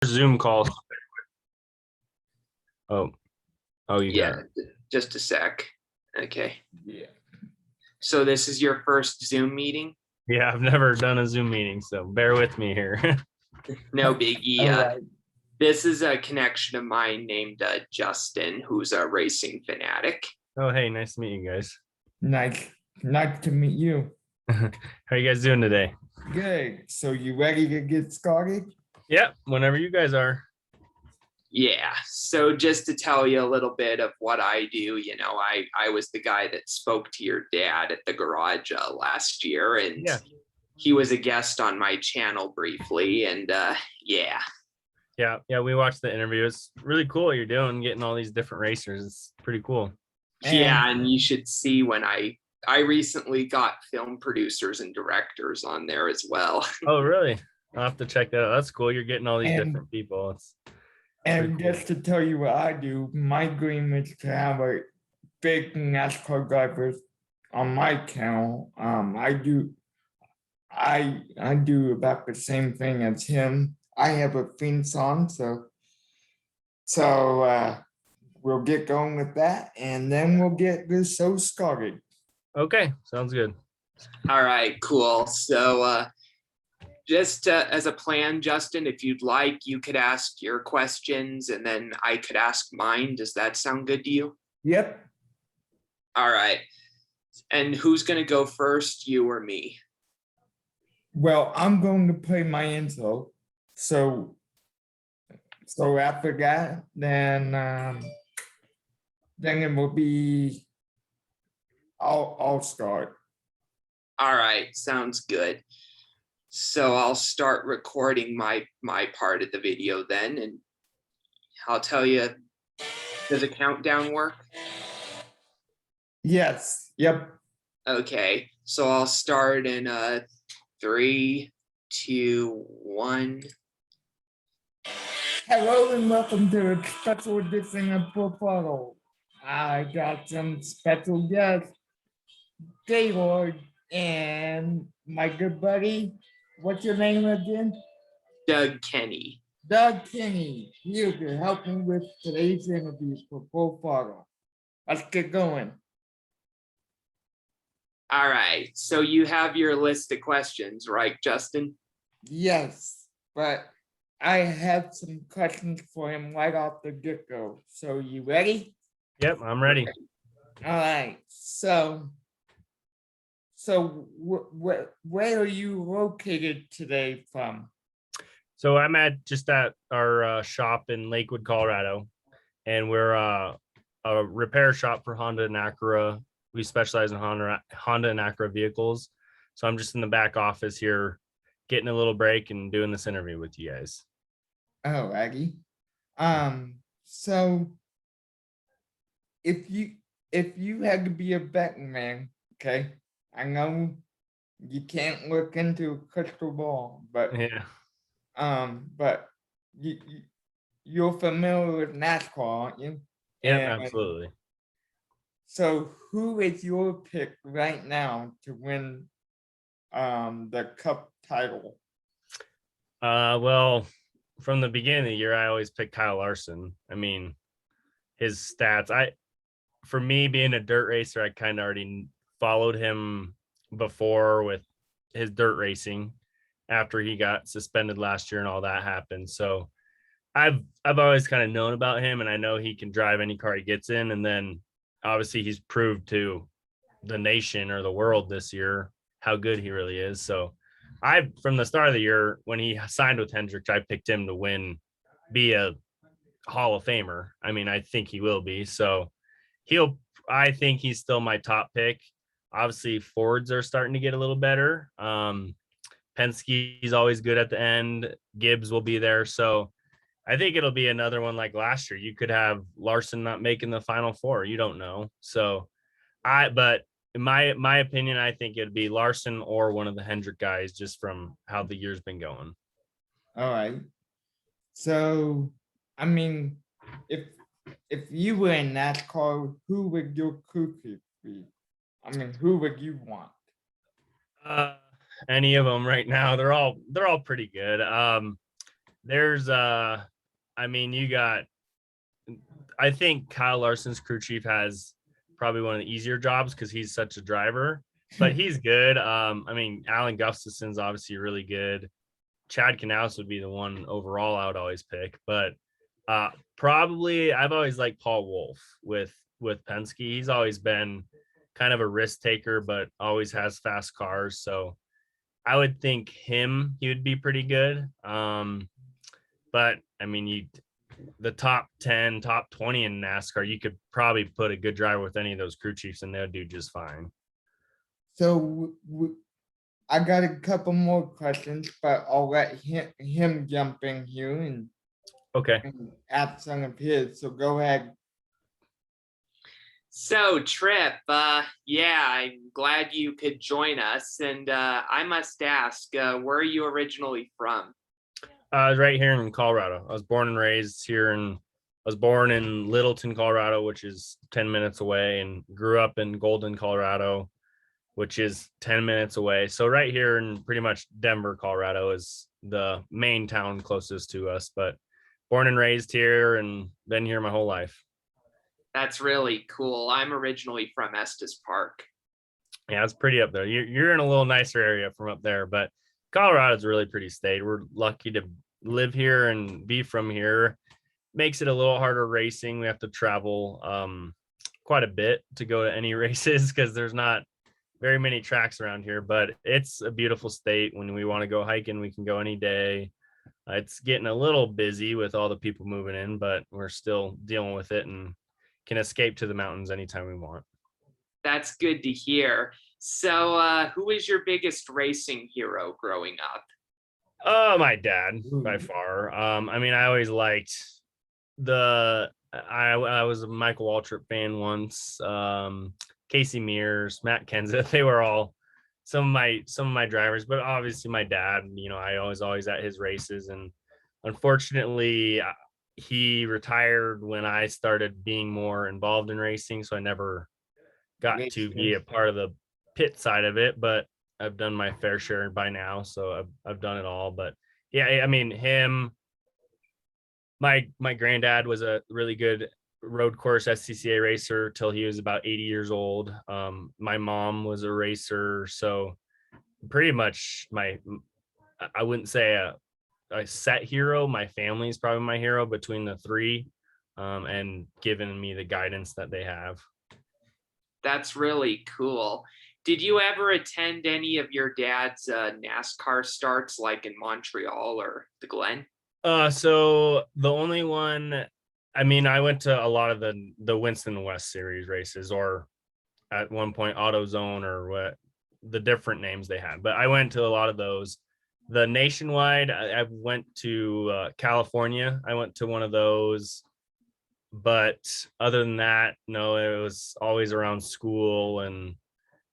Zoom call. Oh, you got Yeah, just a sec. Okay. Yeah. So this is your first Zoom meeting? Yeah, I've never done a Zoom meeting, so bear with me here. No biggie. All right. This is a connection of mine named Justin, who's a racing fanatic. Oh, hey, nice to meet you guys. Nice to meet you. How are you guys doing today? Good. So you ready to get started? Yeah, whenever you guys are. Yeah, so just to tell you a little bit of what I do, I was the guy that spoke to your dad at the garage last year, and Yeah. he was a guest on my channel briefly, and yeah. Yeah, we watched the interview. It's really cool what you're doing, getting all these different racers. It's pretty cool. Yeah, and you should see when I recently got film producers and directors on there as well. Oh, really? I'll have to check that out. That's cool. You're getting all these And- different people. It's And pretty just to tell you what I do, my dream is to have a big NASCAR drivers on my channel. I do about the same thing as him. I have a theme song, so we'll get going with that, and then we'll get this show started. Okay, sounds good. All right, cool. So just as a plan, Justin, if you'd like, you could ask your questions and then I could ask mine. Does that sound good to you? Yep. All right. And who's going to go first, you or me? Well, I'm going to play my intro. So after that, then it will be I'll start. All right, sounds good. So I'll start recording my part of the video then, and I'll tell you, does a countdown work? Yes. Yep. Okay, so I'll start in 3, 2, 1. Hello and welcome to a special edition of Full Throttle. I got some special guests, Gaylord and my good buddy. What's your name again? Doug Kenny. Doug Kinney. Here to help me with today's interview for Full Throttle. Let's get going. All right, so you have your list of questions, right, Justin? Yes, but I have some questions for him right off the get-go. So you ready? Yep, I'm ready. All right. So where are you located today from? So I'm just at our shop in Lakewood, Colorado, and we're a repair shop for Honda and Acura. We specialize in Honda and Acura vehicles. So I'm just in the back office here, getting a little break and doing this interview with you guys. Oh, Aggie. So if you had to be a betting man, okay, I know you can't look into a crystal ball, but Yeah. but you're familiar with NASCAR, aren't you? Yeah, And absolutely. so who is your pick right now to win the cup title? Well, from the beginning of the year, I always pick Kyle Larson. I mean, his stats. For me being a dirt racer, I kind of already followed him before with his dirt racing after he got suspended last year and all that happened. So I've always kind of known about him, and I know he can drive any car he gets in. And then obviously he's proved to the nation or the world this year how good he really is. So from the start of the year when he signed with Hendrick, I picked him to be a Hall of Famer. I mean, I think he will be. So I think he's still my top pick. Obviously, Fords are starting to get a little better. Penske's always good at the end. Gibbs will be there. So I think it'll be another one like last year. You could have Larson not making the Final Four. You don't know. So but in my opinion, I think it'd be Larson or one of the Hendrick guys, just from how the year's been going. All right. So I mean, if you were in NASCAR, who would your crew chief be? I mean, who would you want? Any of them right now, they're all pretty good. there's I mean, I think Kyle Larson's crew chief has probably one of the easier jobs because he's such a driver, but he's good. I mean, Alan Gustafson's obviously really good. Chad Knaus would be the one overall I would always pick, but probably I've always liked Paul Wolf with Penske. He's always been kind of a risk taker, but always has fast cars. So I would think he would be pretty good. But I mean, the top 10, top 20 in NASCAR, you could probably put a good driver with any of those crew chiefs and they'll do just fine. So I got a couple more questions, but I'll let him jump in here Okay. and add some of his. So go ahead. So Trip, yeah, I'm glad you could join us. And I must ask, where are you originally from? I was right here in Colorado. I was born and raised here I was born in Littleton, Colorado, which is 10 minutes away, and grew up in Golden, Colorado, which is 10 minutes away. So right here in pretty much Denver, Colorado is the main town closest to us, but born and raised here and been here my whole life. That's really cool. I'm originally from Estes Park. Yeah, it's pretty up there. You're in a little nicer area from up there, but Colorado's a really pretty state. We're lucky to live here and be from here. Makes it a little harder racing. We have to travel quite a bit to go to any races because there's not very many tracks around here, but it's a beautiful state. When we want to go hiking, we can go any day. It's getting a little busy with all the people moving in, but we're still dealing with it and can escape to the mountains anytime we want. That's good to hear. So who is your biggest racing hero growing up? Oh, my dad by Ooh. far. I mean, I always liked I was a Michael Waltrip fan once. Casey Mears, Matt Kenseth, they were all some of my drivers, but obviously my dad, I was always at his races, and unfortunately he retired when I started being more involved in racing, so I never got Makes to be a sense. part of the pit side of it, but I've done my fair share by now, so I've done it all. But yeah, I mean, my granddad was a really good road course SCCA racer till he was about 80 years old. My mom was a racer, so pretty much I wouldn't say a set hero. My family is probably my hero between the three, and giving me the guidance that they have. That's really cool. Did you ever attend any of your dad's NASCAR starts, like in Montreal or the Glen? So the only one, I mean, I went to a lot of the Winston West Series races, or at one point AutoZone, or what the different names they had, but I went to a lot of those. The nationwide, I went to California. I went to one of those, but other than that, no, it was always around school, and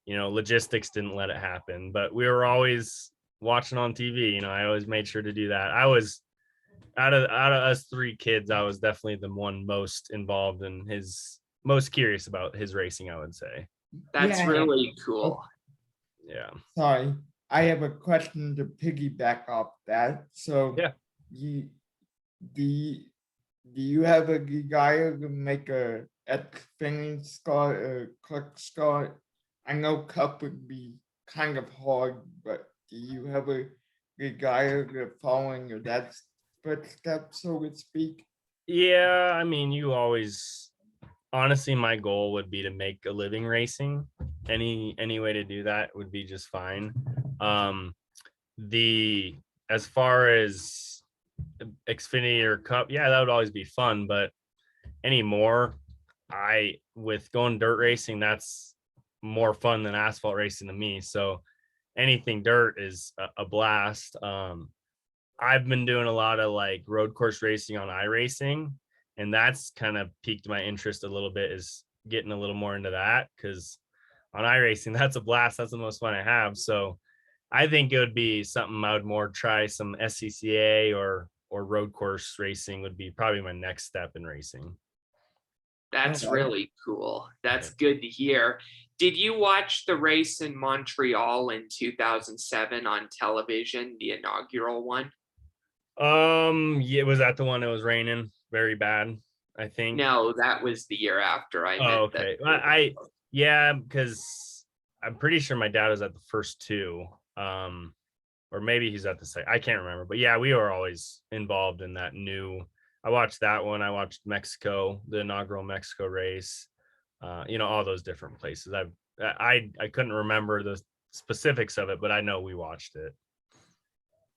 logistics didn't let it happen. But we were always watching on TV. I always made sure to do that. I was out of us three kids, I was definitely the one most involved in most curious about his racing, I would say. That's Yeah. really cool. Yeah. Sorry, I have a question to piggyback off that. So Yeah. you do you have a desire to make a Xfinity start or Click start? I know Cup would be kind of hard, but do you have a desire to following your dad's footsteps, so to speak? Yeah, I mean, honestly, my goal would be to make a living racing. Any way to do that would be just fine. As far as Xfinity or Cup, yeah, that would always be fun, but anymore, with going dirt racing, that's more fun than asphalt racing to me. So anything dirt is a blast. I've been doing a lot of like road course racing on iRacing, and that's kind of piqued my interest a little bit, is getting a little more into that, because on iRacing, that's a blast. That's the most fun I have. So I think it would be something I would more try. Some SCCA or road course racing would be probably my next step in racing. That's Okay. really cool. That's good to hear. Did you watch the race in Montreal in 2007 on television, the inaugural one? Yeah, was that the one that was raining very bad? I think. No, that was the year after. I Oh, meant that. okay. Yeah, because I'm pretty sure my dad was at the first two. Or maybe he's at the second. I can't remember. But yeah, we were always involved in that new. I watched that one. I watched Mexico, the inaugural Mexico race. All those different places. I couldn't remember the specifics of it, but I know we watched it.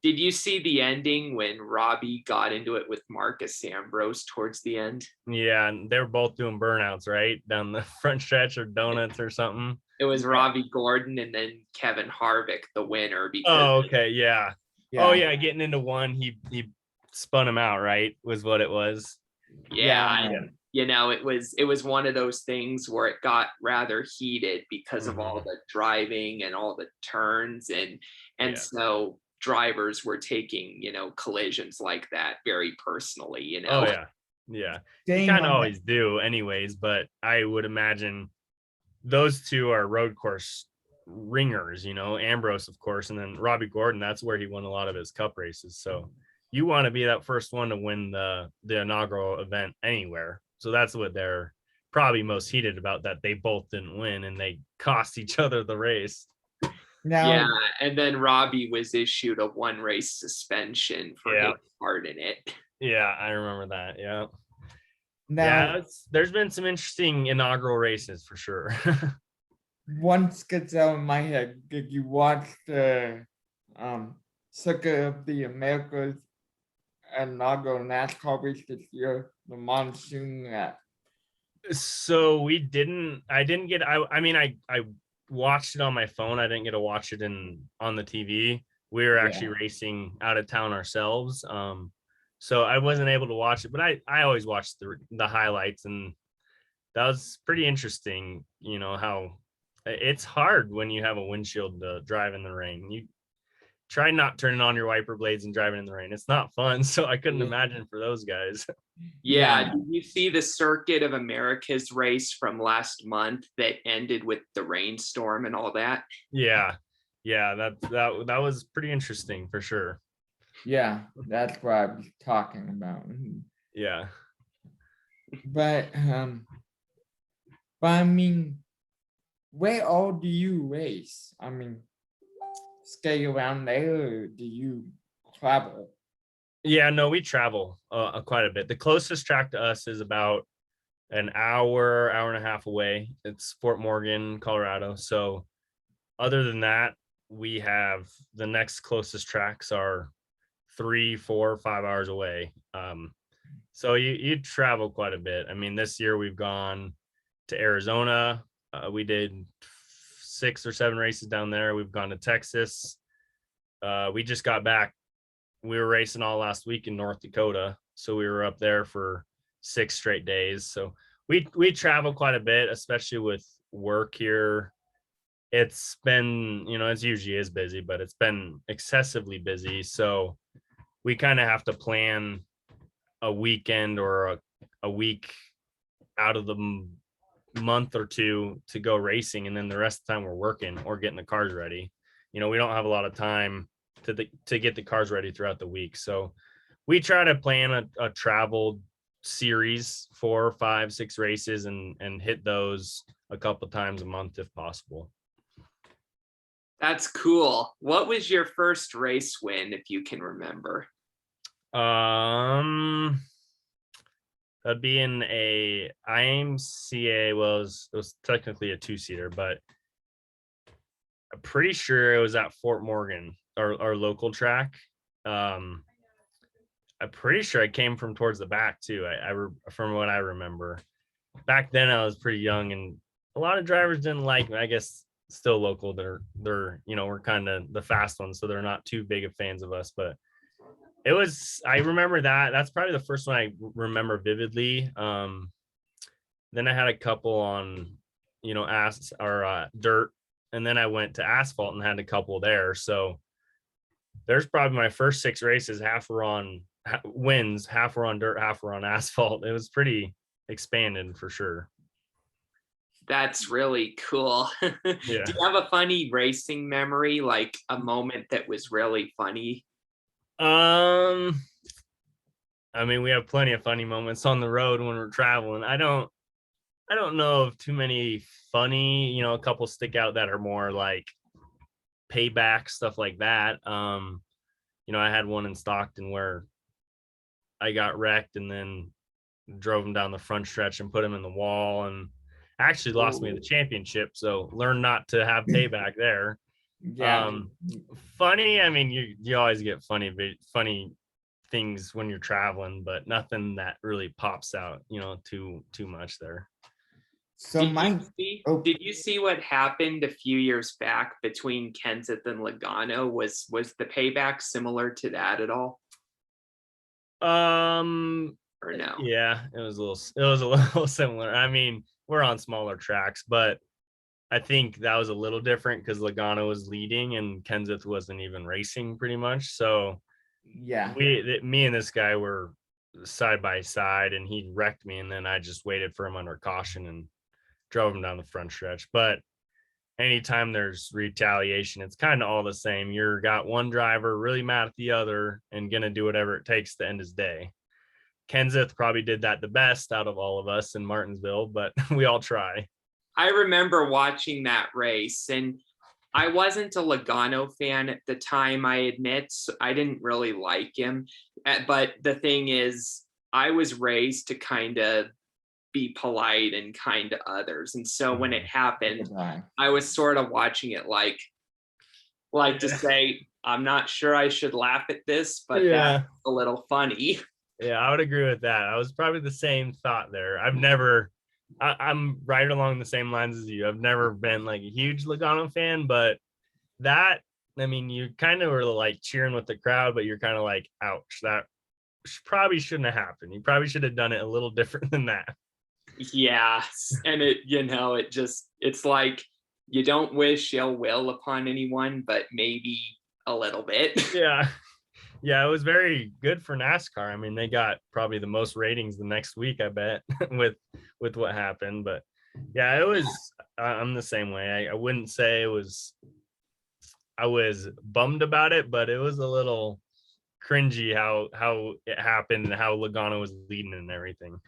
Did you see the ending when Robbie got into it with Marcus Ambrose towards the end? Yeah, and they were both doing burnouts, right? Down the front stretch or donuts or something. It was Robbie Gordon and then Kevin Harvick, the winner, because Oh, okay, yeah. Oh, yeah, getting into one, he spun him out, right? Was what it was. yeah, Yeah. it was one of those things where it got rather heated because of all Mhm. the driving and all the turns and Yeah. so drivers were taking, collisions like that very personally, Oh, yeah. Yeah. You Staying kind of on that, always do anyways, but I would imagine those two are road course ringers, Ambrose, of course, and then Robbie Gordon, that's where he won a lot of his cup races. So you want to be that first one to win the inaugural event anywhere. So that's what they're probably most heated about, that they both didn't win and they cost each other the race. now, Yeah, and then Robbie was issued a one race suspension for Yeah. his part in it. Yeah, I remember that. Yeah. now, There's been some interesting inaugural races for sure. once gets out of my head, did you watch the Circuit of the Americas inaugural NASCAR race this year, the monsoon lap? So I didn't get, I mean, I watched it on my phone. I didn't get to watch it on the TV. We were actually racing out of town ourselves. So I wasn't able to watch it, but I always watch the highlights, and that was pretty interesting. How it's hard when you have a windshield to drive in the rain. You try not turning on your wiper blades and driving in the rain. It's not fun. So I couldn't imagine for those guys. Yeah, did you see the Circuit of America's race from last month that ended with the rainstorm and all that? Yeah. That was pretty interesting for sure. Yeah, that's what I was talking about. Yeah. But I mean, where all do you race? I mean, stay around there, or do you travel? Yeah, no, we travel quite a bit. The closest track to us is about an hour and a half away. It's Fort Morgan, Colorado. So other than that, we have the next closest tracks are 3, 4, 5 hours away. So you travel quite a bit. I mean, this year we've gone to Arizona. We did 6 or 7 races down there. We've gone to Texas. We just got back. We were racing all last week in North Dakota. So we were up there for 6 straight days. So we travel quite a bit, especially with work here. It's been, it's usually is busy, but it's been excessively busy. So we kind of have to plan a weekend or a week out of the month or two to go racing, and then the rest of the time we're working or getting the cars ready. We don't have a lot of time to get the cars ready throughout the week. So we try to plan a travel series, 4, 5, 6 races, and hit those a couple times a month if possible. That's cool. What was your first race win, if you can remember? That'd be in a IMCA. Well, it was technically a 2-seater, but I'm pretty sure it was at Fort Morgan, our local track. I'm pretty sure I came from towards the back too. From what I remember, back then I was pretty young, and a lot of drivers didn't like me. I guess still local. They're we're kind of the fast ones, so they're not too big of fans of us. But I remember that's probably the first one I remember vividly. Then I had a couple on, dirt, and then I went to asphalt and had a couple there. So there's probably my first 6 races, half were on wins, half were on dirt, half were on asphalt. It was pretty expanded for sure. That's really cool. Yeah. Do you have a funny racing memory, like a moment that was really funny? Um, I mean, we have plenty of funny moments on the road when we're traveling. I don't know of too many funny, a couple stick out that are more like payback stuff like that. I had one in Stockton where I got wrecked and then drove him down the front stretch and put him in the wall and actually lost me the championship. So learn not to have payback there. Yeah. Funny. I mean, you always get funny things when you're traveling, but nothing that really pops out, too much there. So mine. Oh, Did you see what happened a few years back between Kenseth and Logano? Was the payback similar to that at all, or no? Yeah, it was a little similar. I mean, we're on smaller tracks, but I think that was a little different because Logano was leading and Kenseth wasn't even racing pretty much. So yeah. me and this guy were side by side and he wrecked me and then I just waited for him under caution and drove him down the front stretch. But anytime there's retaliation, it's kind of all the same. You're got one driver really mad at the other and gonna do whatever it takes to end his day. Kenseth probably did that the best out of all of us in Martinsville, but we all try. I remember watching that race, and I wasn't a Logano fan at the time, I admit. So I didn't really like him. But the thing is, I was raised to kind of be polite and kind to others. And so when it happened, I was sort of watching it like to say, I'm not sure I should laugh at this, but that's a little funny. Yeah, I would agree with that. I was probably the same thought there. I'm right along the same lines as you. I've never been like a huge Logano fan, but that, I mean, you kind of were like cheering with the crowd, but you're kind of like, ouch, that probably shouldn't have happened. You probably should have done it a little different than that. Yeah. And it's like you don't wish ill will upon anyone, but maybe a little bit. Yeah. Yeah, it was very good for NASCAR. I mean, they got probably the most ratings the next week, I bet, with what happened. But yeah, it was. I'm the same way. I wouldn't say I was bummed about it, but it was a little cringy how it happened and how Logano was leading and everything.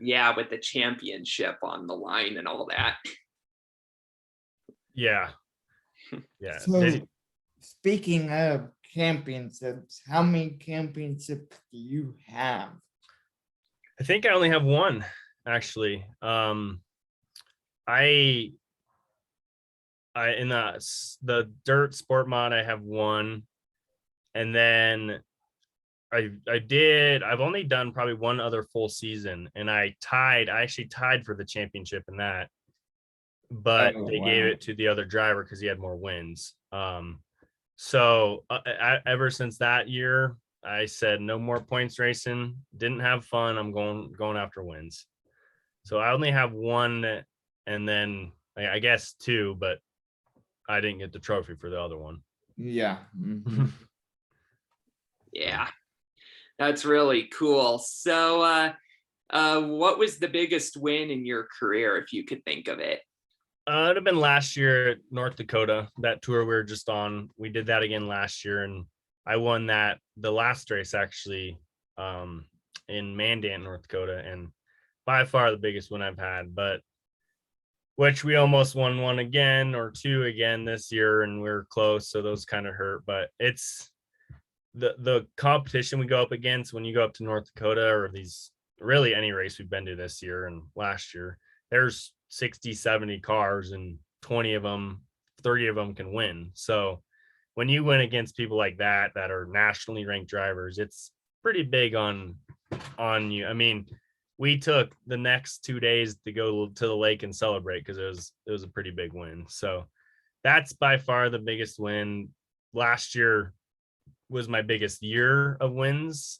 Yeah, with the championship on the line and all that. Yeah. Yeah. So, speaking of championships, how many championships do you have? I think I only have one, actually. I in the dirt sport mod, I have one, and then I've only done probably one other full season, and I actually tied for the championship in that, but they gave it to the other driver because he had more wins. So ever since that year, I said no more points racing. Didn't have fun. I'm going after wins. So I only have one, and then I guess two, but I didn't get the trophy for the other one. Yeah. Mm-hmm. Yeah, that's really cool. So, what was the biggest win in your career, if you could think of it? It'd have been last year at North Dakota, that tour we were just on. We did that again last year, and I won the last race actually in Mandan, North Dakota, and by far the biggest one I've had, but which we almost won one again or two again this year, and we were close, so those kind of hurt. But it's the competition we go up against when you go up to North Dakota, or these really any race we've been to this year and last year, there's 60, 70 cars and 20 of them, 30 of them can win. So when you win against people like that are nationally ranked drivers, it's pretty big on you. I mean, we took the next 2 days to go to the lake and celebrate because it was a pretty big win. So that's by far the biggest win. Last year was my biggest year of wins,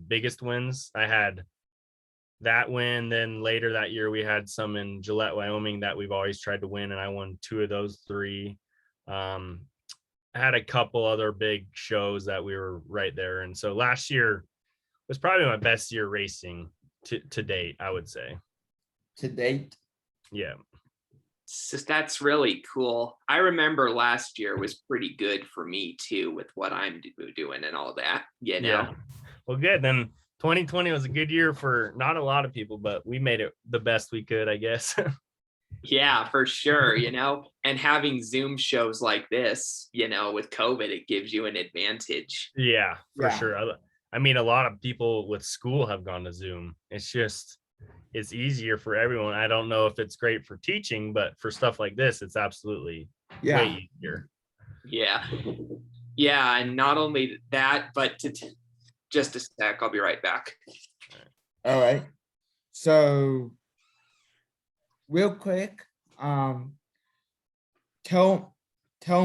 biggest wins. I had that win. Then later that year, we had some in Gillette, Wyoming that we've always tried to win, and I won 2 of those 3. I had a couple other big shows that we were right there. And so last year was probably my best year racing to date, I would say. To date? Yeah. That's really cool. I remember last year was pretty good for me too, with what I'm doing and all that, you know? Yeah. Well, good. Then 2020 was a good year for not a lot of people, but we made it the best we could, I guess. Yeah, for sure, and having Zoom shows like this, with COVID, it gives you an advantage. Yeah, for Yeah. sure. I mean, a lot of people with school have gone to Zoom. It's easier for everyone. I don't know if it's great for teaching, but for stuff like this, it's absolutely Yeah. way easier. Yeah. Yeah, and not only that, but just a sec, I'll be right back. All right. So real quick, tell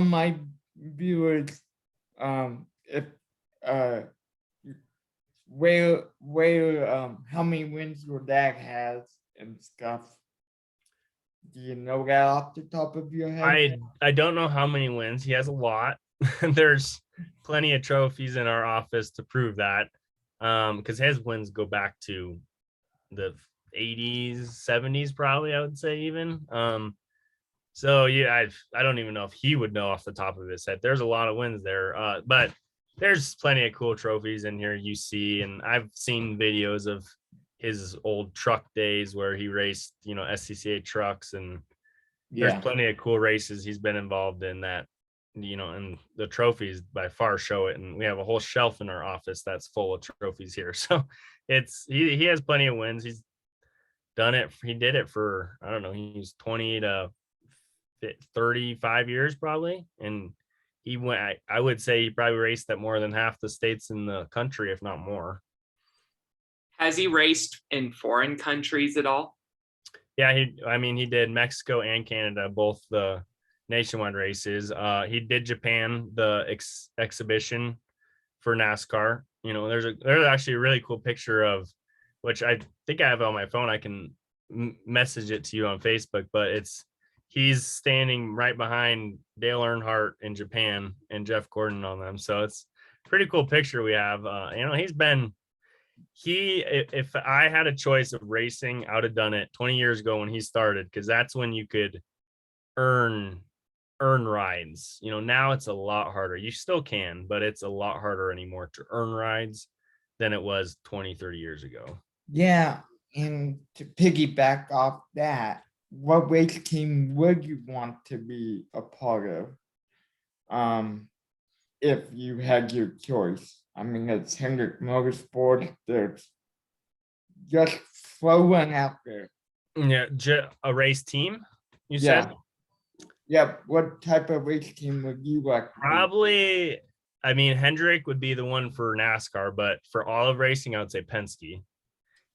my viewers if uh where how many wins your dad has and stuff. Do you know that off the top of your head? I don't know how many wins. He has a lot. There's plenty of trophies in our office to prove that. Because his wins go back to the 80s, 70s, probably, I would say even. So yeah, I don't even know if he would know off the top of his head. There's a lot of wins there. But there's plenty of cool trophies in here you see, and I've seen videos of his old truck days where he raced, SCCA trucks, and there's Yeah. plenty of cool races he's been involved in that, and the trophies by far show it. And we have a whole shelf in our office that's full of trophies here. So he has plenty of wins. He's done it. He did it for, I don't know, he's 20 to 35 years probably. And he went, I would say he probably raced at more than half the states in the country, if not more. Has he raced in foreign countries at all? Yeah, he did Mexico and Canada, both the nationwide races. He did Japan, the exhibition for NASCAR. There's actually a really cool picture of, which I think I have on my phone. I can message it to you on Facebook, but he's standing right behind Dale Earnhardt in Japan and Jeff Gordon on them. So it's a pretty cool picture we have. If I had a choice of racing, I would have done it 20 years ago when he started, because that's when you could earn rides. Now it's a lot harder. You still can, but it's a lot harder anymore to earn rides than it was 20, 30 years ago. Yeah, and to piggyback off that, what race team would you want to be a part of? If you had your choice. I mean, it's Hendrick Motorsport. There's just throwing out there. Yeah, a race team, you Yeah. said? Yep. What type of race team would you like? to be? Probably, I mean, Hendrick would be the one for NASCAR, but for all of racing, I would say Penske.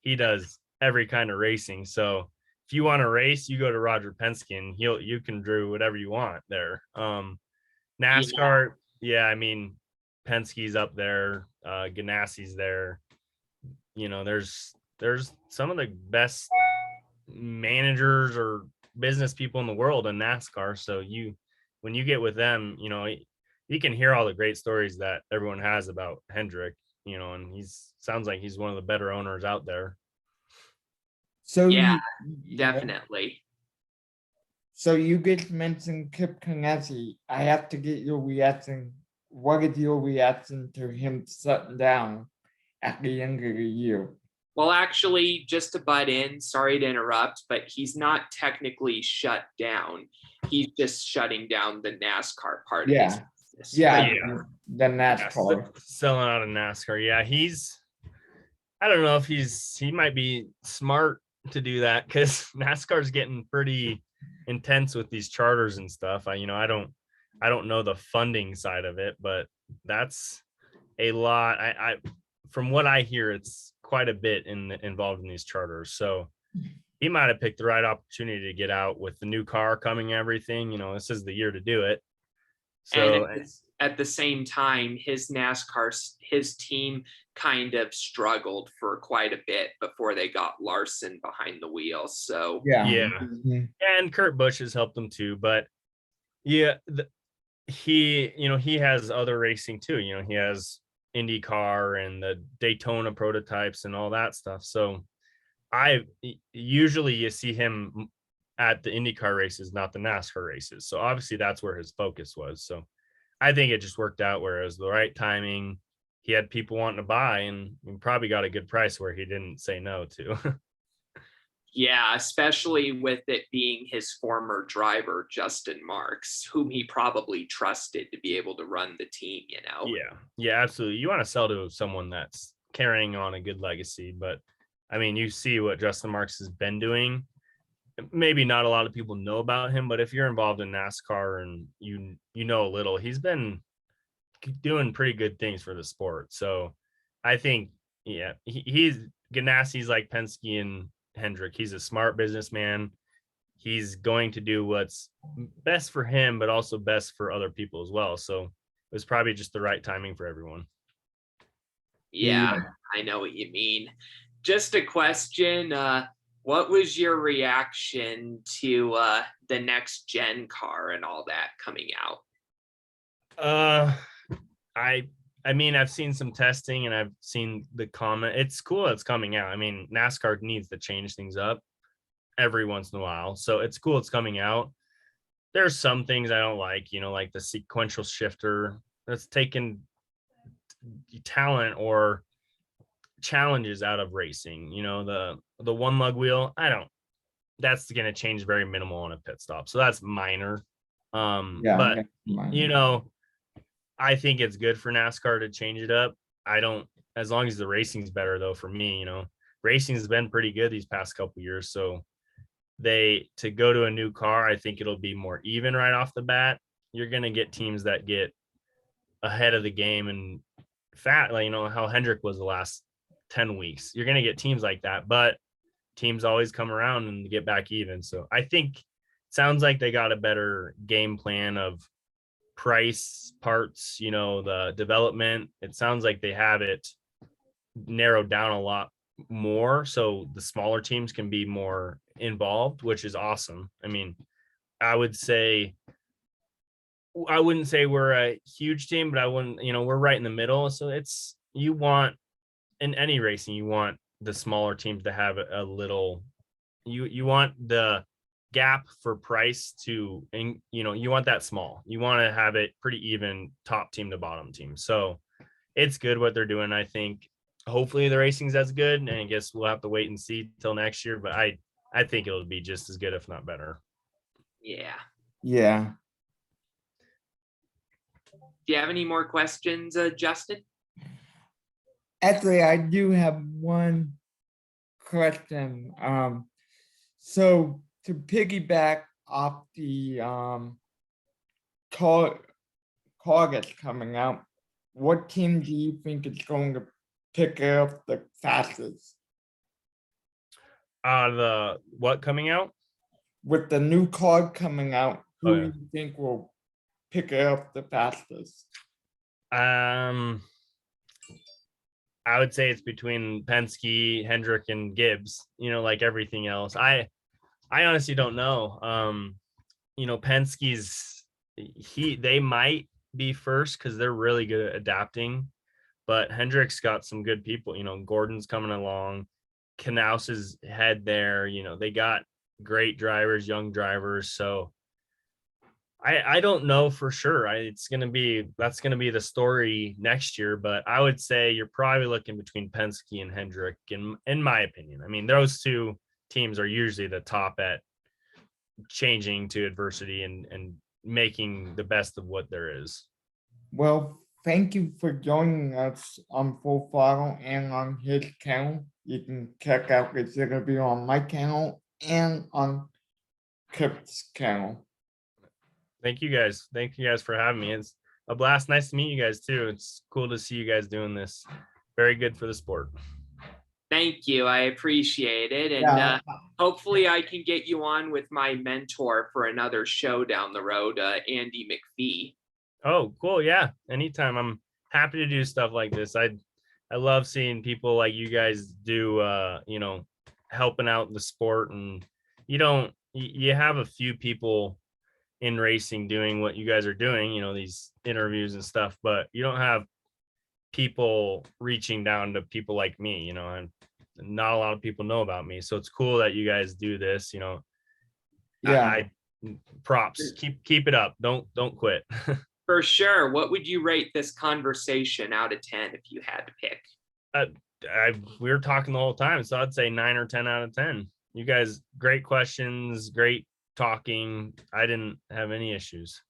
He does every kind of racing. So if you want to race, you go to Roger Penske and you can do whatever you want there. NASCAR, yeah, I mean, Penske's up there, Ganassi's there. There's some of the best managers or business people in the world in NASCAR. So when you get with them, you can hear all the great stories that everyone has about Hendrick, and sounds like he's one of the better owners out there. So Yeah, definitely. So you just mentioned Chip Ganassi. I have to get your reaction. What is your reaction to him shutting down at the end of the year? Well, actually, just to butt in, sorry to interrupt, but he's not technically shut down. He's just shutting down the NASCAR part of his business. Yeah, Yeah. the NASCAR. Selling out of NASCAR. Yeah, I don't know if he might be smart to do that, because NASCAR's getting pretty intense with these charters and stuff. I don't know the funding side of it, but that's a lot. I from what I hear, it's quite a bit involved in these charters. So he might have picked the right opportunity to get out with the new car coming, everything. This is the year to do it. So and at the same time, his team kind of struggled for quite a bit before they got Larson behind the wheel. So yeah. Mhm. And Kurt Busch has helped them too, but yeah, he has other racing too. He has IndyCar and the Daytona prototypes and all that stuff. So you see him at the IndyCar races, not the NASCAR races. So obviously that's where his focus was. So I think it just worked out where it was the right timing. He had people wanting to buy, and he probably got a good price where he didn't say no to. Yeah, especially with it being his former driver, Justin Marks, whom he probably trusted to be able to run the team, you know? Yeah, absolutely. You want to sell to someone that's carrying on a good legacy, but I mean, you see what Justin Marks has been doing. Maybe not a lot of people know about him, but if you're involved in NASCAR and you know a little, he's been doing pretty good things for the sport. So I think, yeah, he's Ganassi's like Penske and Hendrick. He's a smart businessman. He's going to do what's best for him, but also best for other people as well. So it was probably just the right timing for everyone. Yeah, I know what you mean. Just a question. What was your reaction to the next gen car and all that coming out? I mean, I've seen some testing and I've seen the comment. It's cool it's coming out. I mean, NASCAR needs to change things up every once in a while. So it's cool it's coming out. There's some things I don't like, like the sequential shifter that's taken talent or challenges out of racing. The one lug wheel, that's going to change very minimal on a pit stop. So that's minor. But I think it's good for NASCAR to change it up. As long as the racing's better though, for me, racing's been pretty good these past couple years. So to go to a new car, I think it'll be more even right off the bat. You're going to get teams that get ahead of the game and how Hendrick was the last 10 weeks. You're going to get teams like that, but teams always come around and get back even. So I think it sounds like they got a better game plan of price, parts, the development. It sounds like they have it narrowed down a lot more so the smaller teams can be more involved, which is awesome. I mean, I wouldn't say we're a huge team, but we're right in the middle. So you want in any racing, you want the smaller teams to have a little, you want the gap for price to, and you want that small. You want to have it pretty even, top team to bottom team. So it's good what they're doing. I think hopefully the racing's as good, and I guess we'll have to wait and see till next year. But I think it'll be just as good, if not better. Yeah. Do you have any more questions, Justin? Actually, I do have one question. So to piggyback off the car that's coming out, what team do you think is going to pick it up the fastest? The what coming out? With the new car coming out, who Oh, yeah. do you think will pick it up the fastest? I would say it's between Penske, Hendrick, and Gibbs, like everything else. I honestly don't know. Penske's they might be first because they're really good at adapting, but Hendrick's got some good people. Gordon's coming along, Knaus is head there. They got great drivers, young drivers. So I don't know for sure. That's going to be the story next year, but I would say you're probably looking between Penske and Hendrick in my opinion. I mean, those two teams are usually the top at changing to adversity and making the best of what there is. Well, thank you for joining us on Full Throttle and on his channel. You can check out his interview on my channel and on Kip's channel. Thank you guys. Thank you guys for having me. It's a blast. Nice to meet you guys too. It's cool to see you guys doing this. Very good for the sport. Thank you. I appreciate it. And hopefully I can get you on with my mentor for another show down the road, Andy McPhee. Oh, cool. Yeah. Anytime. I'm happy to do stuff like this. I love seeing people like you guys do, helping out the sport. And you have a few people in racing doing what you guys are doing, these interviews and stuff, but you don't have people reaching down to people like me, and not a lot of people know about me. So it's cool that you guys do this, Yeah. Props. Keep it up. Don't quit. For sure. What would you rate this conversation out of 10 if you had to pick? We were talking the whole time, so I'd say 9 or 10 out of 10. You guys, great questions, great talking. I didn't have any issues.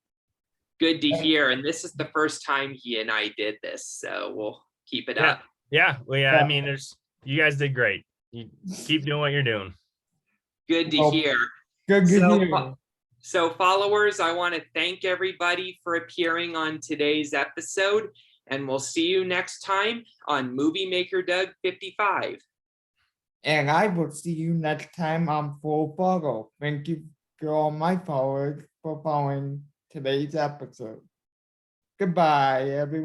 Good to hear. And this is the first time he and I did this, so we'll keep it up. Yeah. Well, yeah. Yeah. I mean, you guys did great. You keep doing what you're doing. Good to Well, hear. Good, good So, hearing. So followers, I want to thank everybody for appearing on today's episode, and we'll see you next time on Movie Maker Doug 55. And I will see you next time on Full Throttle. Thank you to all my followers for following today's episode. Goodbye, everyone.